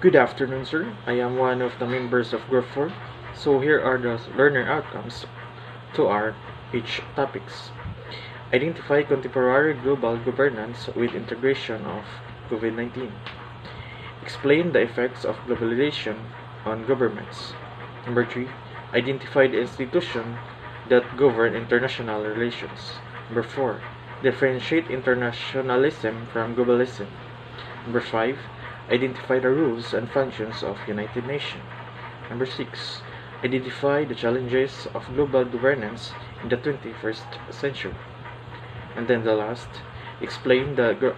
Good afternoon, sir. I am one of the members of Group 4. So here are the learner outcomes to our each topics. Identify contemporary global governance with integration of COVID-19. Explain the effects of globalization on governments. Number 3. Identify the institutions that govern international relations. Number 4. Differentiate internationalism from globalism. Number 5. Identify the rules and functions of United Nations. Number 6. Identify the challenges of global governance in the 21st century. And then the last, explain the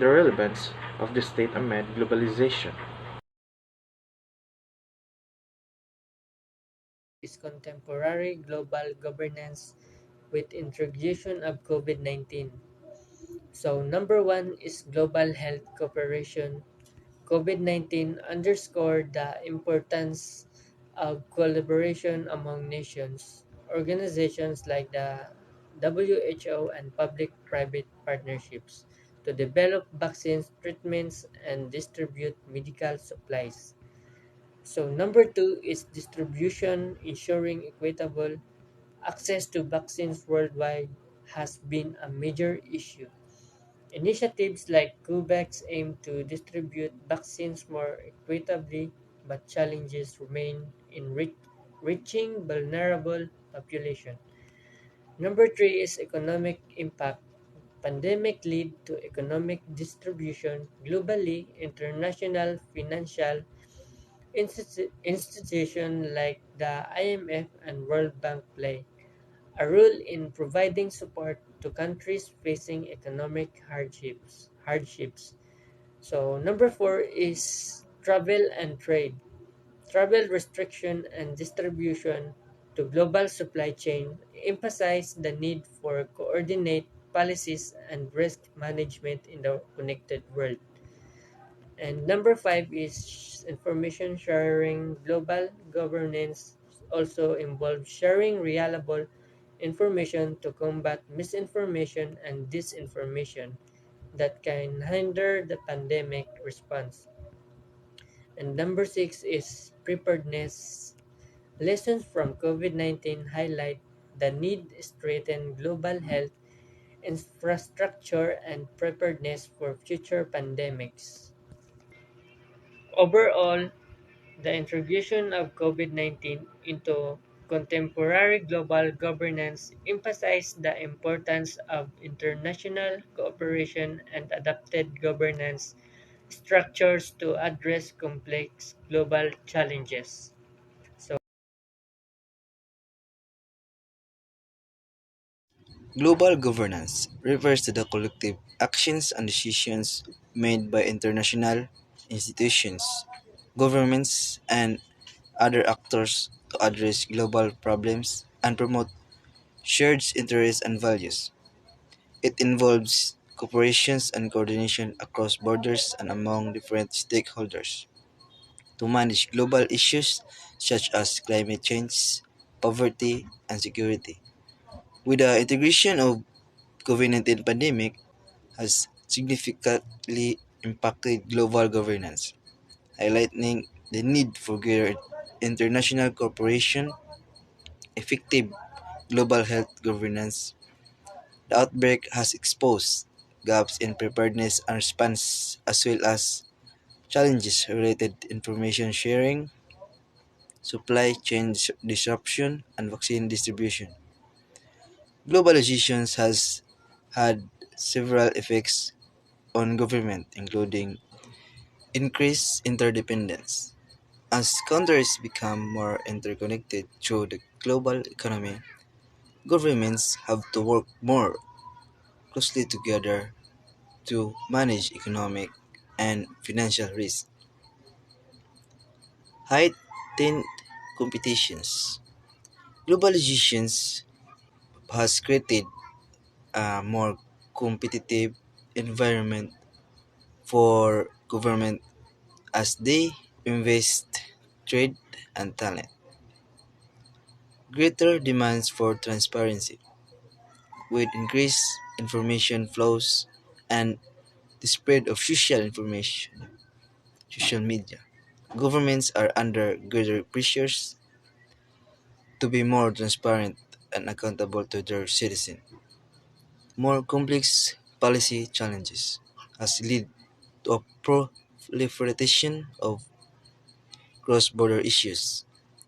relevance of the state amid globalization. Is contemporary global governance with introduction of COVID-19. So number one is global health cooperation. COVID-19 underscored the importance of collaboration among nations, organizations like the WHO and public-private partnerships to develop vaccines, treatments, and distribute medical supplies. So number two is distribution, ensuring equitable access to vaccines worldwide has been a major issue. Initiatives like COVAX aim to distribute vaccines more equitably, but challenges remain in reaching vulnerable population. Number three is economic impact. Pandemic lead to economic distribution globally. International financial institutions like the IMF and World Bank play a role in providing support to countries facing economic hardships. So number four is travel and trade. Travel restriction and distribution to global supply chain emphasize the need for coordinate policies and risk management in the connected world. And number five is information sharing. Global governance also involves sharing reliable information to combat misinformation and disinformation that can hinder the pandemic response. And number six is preparedness. Lessons from COVID-19 highlight the need to strengthen global health infrastructure and preparedness for future pandemics. Overall, the introduction of COVID-19 into contemporary global governance emphasized the importance of international cooperation and adapted governance structures to address complex global challenges. So, Global governance refers to the collective actions and decisions made by international institutions, governments, and other actors to address global problems and promote shared interests and values. It involves cooperation and coordination across borders and among different stakeholders to manage global issues such as climate change, poverty, and security. With the integration of COVID-19 pandemic has significantly impacted global governance, highlighting the need for greater international cooperation, effective global health governance. The outbreak has exposed gaps in preparedness and response as well as challenges related to information sharing, supply chain disruption, and vaccine distribution. Globalization has had several effects on government, including increased interdependence. As countries become more interconnected through the global economy, governments have to work more closely together to manage economic and financial risk. Heightened competitions. Globalization has created a more competitive environment for government as they invest trade and talent. Greater demands for transparency with increased information flows and the spread of social information. social media. Governments are under greater pressures to be more transparent and accountable to their citizens. More complex policy challenges has led to a proliferation of cross-border issues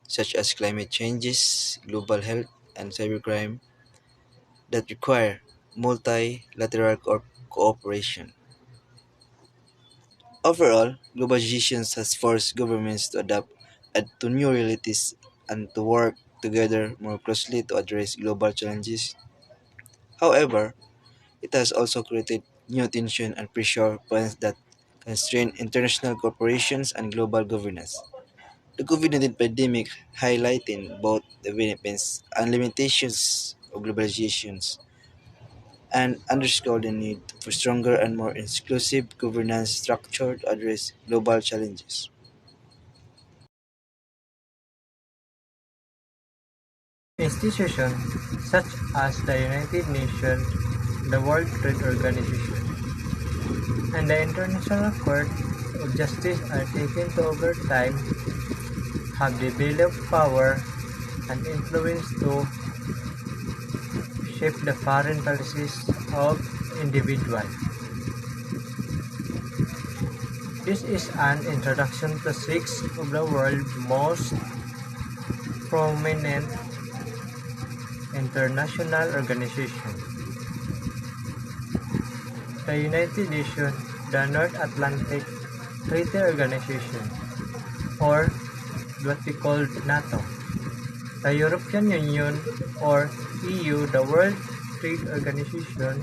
such as climate changes, global health, and cybercrime that require multilateral cooperation. Overall, globalization has forced governments to adapt to new realities and to work together more closely to address global challenges. However, it has also created new tension and pressure points that constrain international corporations and global governance. The COVID-19 pandemic highlighted both the benefits and limitations of globalization and underscored the need for stronger and more inclusive governance structure to address global challenges. Institutions such as the United Nations, the World Trade Organization, and the International Court of Justice are taken to over time have developed power and influence to shape the foreign policies of individuals. This is an introduction to six of the world's most prominent international organizations: the United Nations, the North Atlantic Treaty Organization, or what we call NATO, the European Union or EU, the World Trade Organization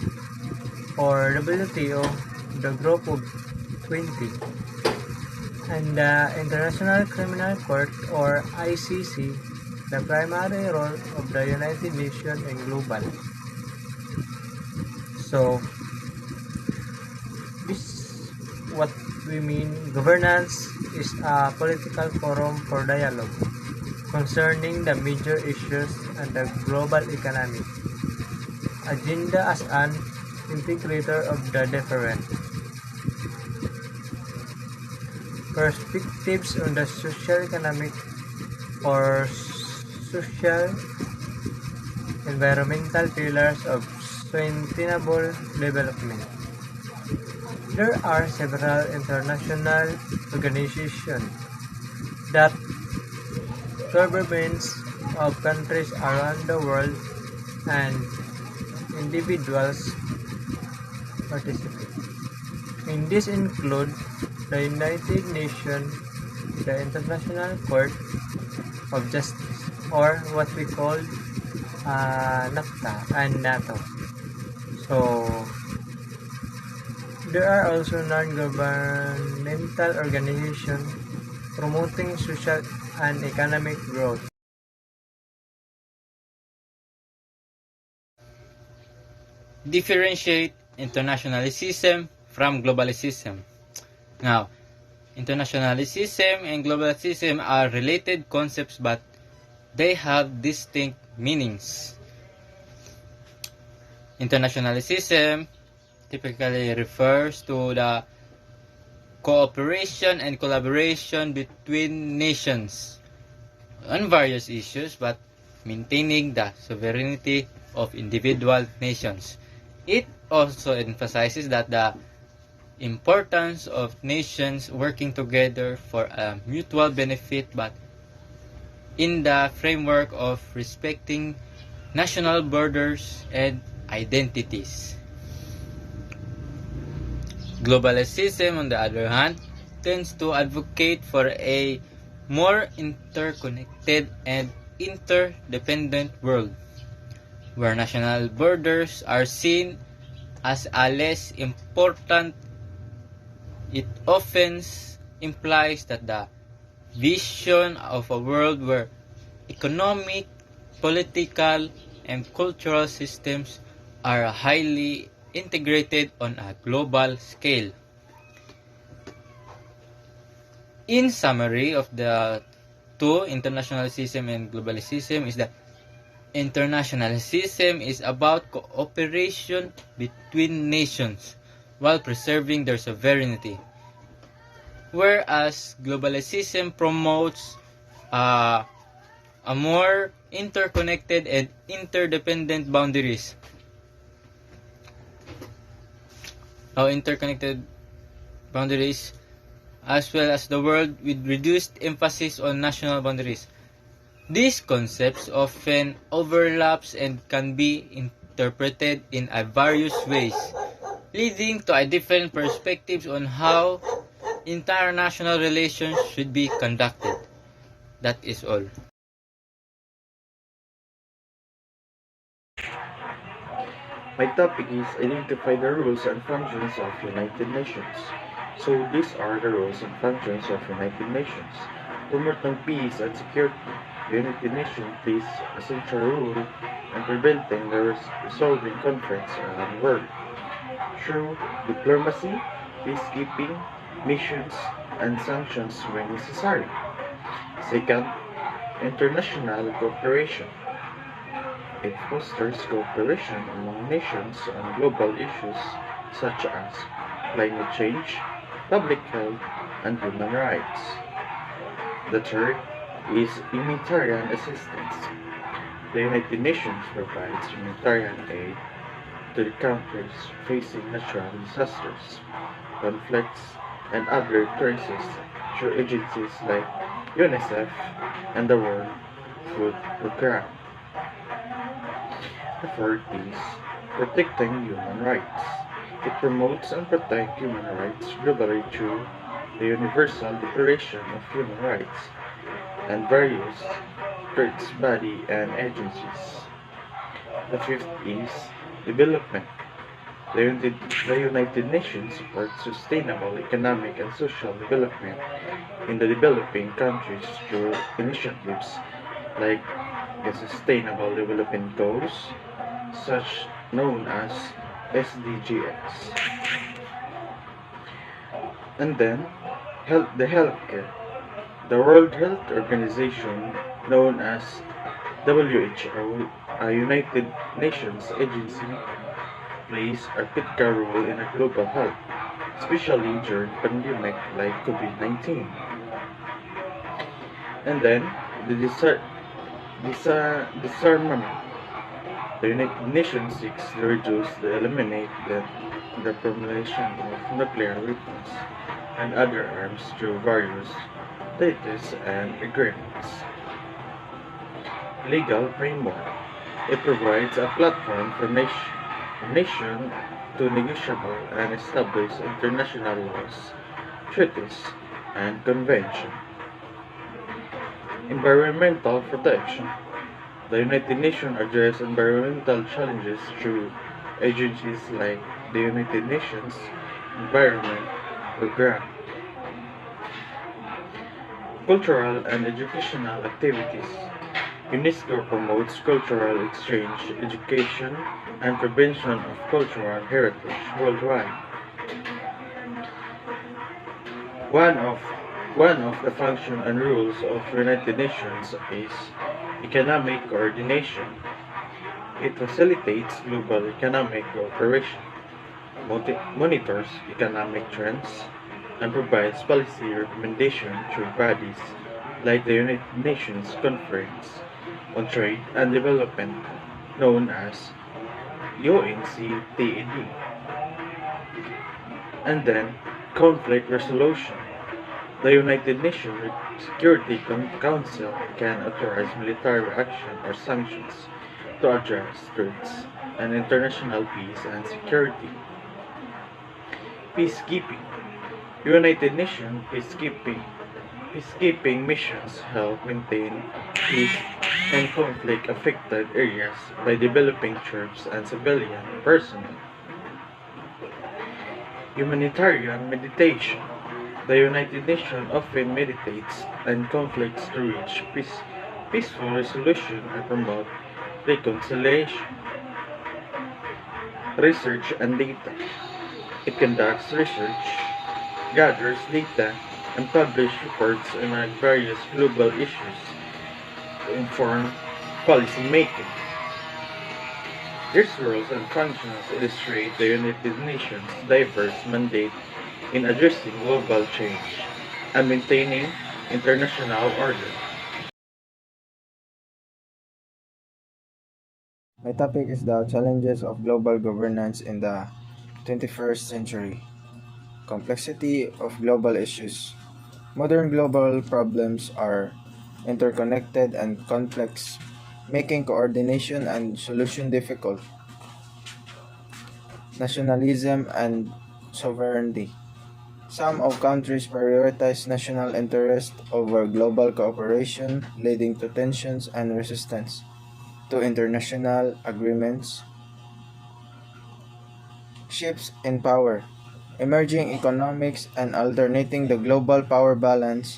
or WTO, the Group of 20, and the International Criminal Court or ICC, the primary role of the United Nations and global. So, this what we mean. Governance is a political forum for dialogue concerning the major issues and the global economic agenda as an integrator of the different perspectives on the social, economic, or social environmental pillars of sustainable development. There are several international organizations that governments of countries around the world and individuals participate. In this include the United Nations, the International Court of Justice, or what we call NAFTA and NATO. So, there are also non-governmental organizations promoting social and economic growth. Differentiate internationalism from globalism. Now, internationalism and globalism are related concepts, but they have distinct meanings. Internationalism typically refers to the cooperation and collaboration between nations on various issues, but maintaining the sovereignty of individual nations. It also emphasizes that the importance of nations working together for a mutual benefit, but in the framework of respecting national borders and identities. Globalism, on the other hand, tends to advocate for a more interconnected and interdependent world, where national borders are seen as a less important. It often implies that the vision of a world where economic, political, and cultural systems are highly integrated on a global scale. In summary of the two, internationalism and globalism, is that internationalism is about cooperation between nations while preserving their sovereignty. whereas globalization promotes uh, a more interconnected and interdependent boundaries. Interconnected boundaries, as well as the world with reduced emphasis on national boundaries. These concepts often overlaps and can be interpreted in a various ways, leading to a different perspectives on how international relations should be conducted. That is all. My topic is identify the rules and functions of United Nations. So these are the rules and functions of United Nations. Promoting peace and security. The United Nations plays a central role in preventing the resolving conflicts around the world through diplomacy, peacekeeping, missions, and sanctions when necessary. Second, international cooperation. It fosters cooperation among nations on global issues such as climate change, public health, and human rights. The third is humanitarian assistance. The United Nations provides humanitarian aid to the countries facing natural disasters, conflicts, and other crises through agencies like UNICEF and the World Food Programme. The fourth is protecting human rights. It promotes and protects human rights globally through the Universal Declaration of Human Rights and various rights body and agencies. The fifth is development. The United Nations supports sustainable economic and social development in the developing countries through initiatives like the Sustainable Development Goals, such known as SDGs. And then, the healthcare. The World Health Organization, known as WHO, a United Nations agency, plays a critical role in global health, especially during pandemic like COVID-19. And then, the disarmament. The United Nations seeks to reduce the eliminate the proliferation of nuclear weapons and other arms through various treaties and agreements. Legal framework. It provides a platform for nation to negotiable and establish international laws, treaties, and conventions. Environmental protection. The United Nations address environmental challenges through agencies like the United Nations Environment Programme. Cultural and educational activities. UNESCO promotes cultural exchange, education, and prevention of cultural heritage worldwide. One of one of the functions and rules of United Nations is economic coordination. It facilitates global economic cooperation, monitors economic trends, and provides policy recommendation through bodies like the United Nations Conference on Trade and Development, known as UNCTAD. And then, conflict resolution. The United Nations Security Council can authorize military action or sanctions to address threats and international peace and security. Peacekeeping. United Nations peacekeeping missions help maintain peace in conflict-affected areas by developing troops and civilian personnel. Humanitarian mediation. The United Nations often meditates on conflicts to reach peaceful resolution and promote reconciliation. Research and data. It conducts research, gathers data, and publishes reports on various global issues to inform policy making. These roles and functions illustrate the United Nations' diverse mandate in addressing global change. and maintaining international order. My topic is the challenges of global governance in the 21st century. Complexity of global issues. Modern global problems are interconnected and complex, making coordination and solution difficult. Nationalism and sovereignty. Some of countries prioritize national interest over global cooperation, leading to tensions and resistance to international agreements. Shifts in power. Emerging economics and alternating the global power balance,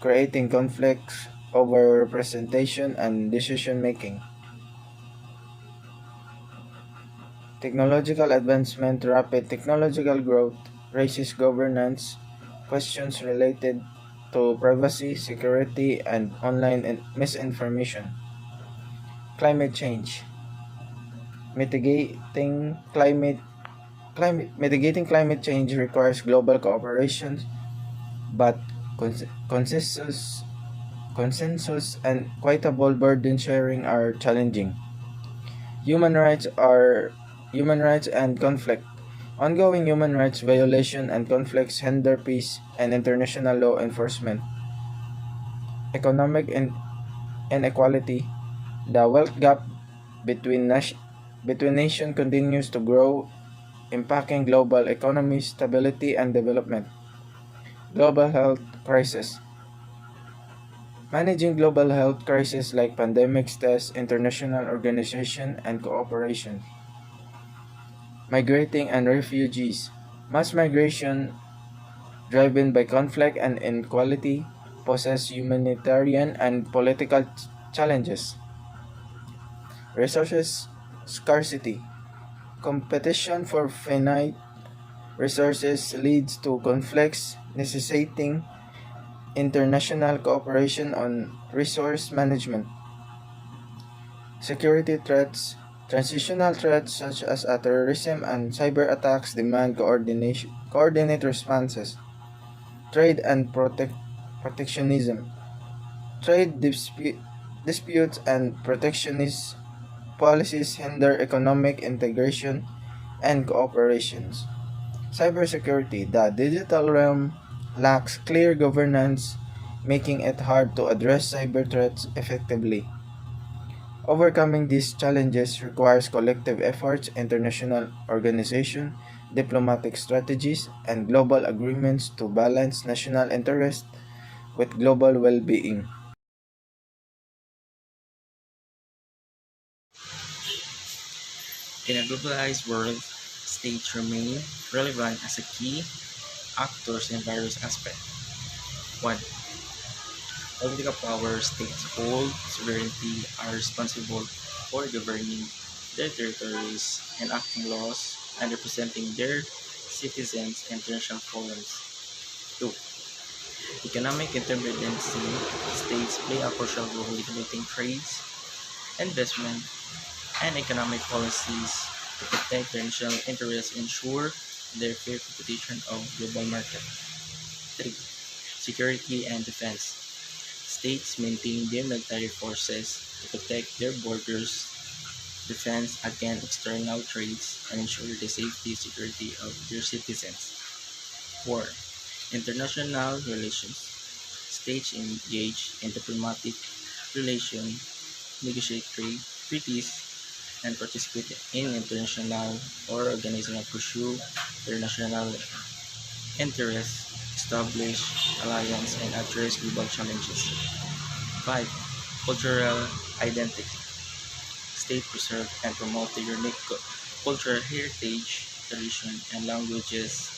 creating conflicts over representation and decision making. Technological advancement. Rapid technological growth raises governance questions related to privacy, security, and online misinformation. Climate change. Mitigating climate change requires global cooperation, but consensus and equitable burden sharing are challenging. Human rights are human rights and conflict. Ongoing human rights violation and conflicts hinder peace and international law enforcement. Economic inequality. The wealth gap between nations continues to grow, impacting global economy stability and development. Global health crisis. Managing global health crises like pandemics tests international organization and cooperation. Migrating and refugees. Mass migration driven by conflict and inequality poses humanitarian and political challenges. Resources scarcity. Competition for finite resources leads to conflicts necessitating international cooperation on resource management. Security threats. Transitional threats such as terrorism and cyber attacks demand coordinate responses. Trade and protectionism. Disputes and protectionist policies hinder economic integration and cooperations. Cybersecurity. The digital realm lacks clear governance, making it hard to address cyber threats effectively. Overcoming these challenges requires collective efforts, international organization, diplomatic strategies, and global agreements to balance national interest with global well-being. In a globalized world, states remain relevant as a key actors in various aspects. 1. Political power. States hold sovereignty, are responsible for governing their territories, enacting laws, and representing their citizens in international forums. 2. Economic interdependency. States play a crucial role in regulating trades, investment, and economic policies to protect their national interests and ensure their fair competition of global market. 3. Security and defense. States maintain their military forces to protect their borders, defend against external threats, and ensure the safety and security of their citizens. 4. International relations. States engage in diplomatic relations, negotiate trade treaties, and participate in international organizations that pursue their national interests, establish alliances, and address global challenges. 5. Cultural identity. States preserve and promote their unique cultural heritage, tradition, and languages,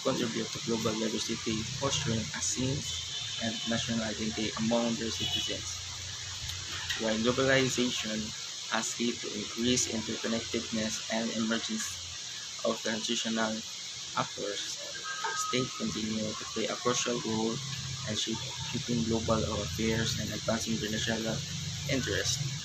contribute to global diversity, fostering a sense and national identity among their citizens. While globalization has led to increased interconnectedness and emergence of transitional actors, states continue to play a crucial role in shaping global affairs and advancing international interests.